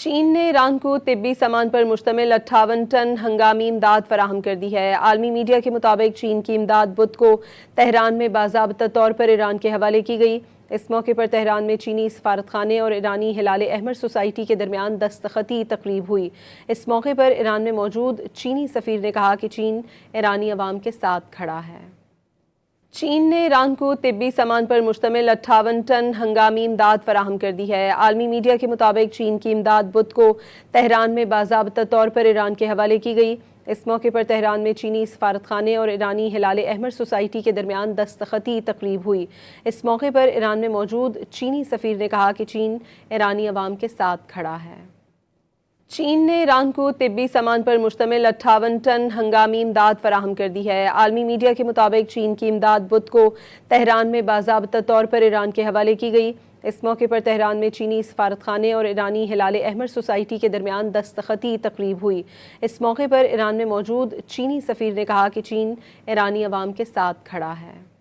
چین نے ایران کو طبی سامان پر مشتمل 58 ٹن ہنگامی امداد فراہم کر دی ہے۔ عالمی میڈیا کے مطابق چین کی امداد بدھ کو تہران میں باضابطہ طور پر ایران کے حوالے کی گئی۔ اس موقع پر تہران میں چینی سفارتخانے اور ایرانی ہلال احمر سوسائٹی کے درمیان دستخطی تقریب ہوئی۔ اس موقع پر ایران میں موجود چینی سفیر نے کہا کہ چین ایرانی عوام کے ساتھ کھڑا ہے۔ چین نے ایران کو طبی سامان پر مشتمل 58 ٹن ہنگامی امداد فراہم کر دی ہے۔ عالمی میڈیا کے مطابق چین کی امداد بدھ کو تہران میں باضابطہ طور پر ایران کے حوالے کی گئی۔ اس موقع پر تہران میں چینی سفارتخانے اور ایرانی ہلال احمر سوسائٹی کے درمیان دستخطی تقریب ہوئی۔ اس موقع پر ایران میں موجود چینی سفیر نے کہا کہ چین ایرانی عوام کے ساتھ کھڑا ہے۔ چین نے ایران کو طبی سامان پر مشتمل 58 ٹن ہنگامی امداد فراہم کر دی ہے۔ عالمی میڈیا کے مطابق چین کی امداد بدھ کو تہران میں باضابطہ طور پر ایران کے حوالے کی گئی۔ اس موقع پر تہران میں چینی سفارتخانے اور ایرانی ہلال احمر سوسائٹی کے درمیان دستخطی تقریب ہوئی۔ اس موقع پر ایران میں موجود چینی سفیر نے کہا کہ چین ایرانی عوام کے ساتھ کھڑا ہے۔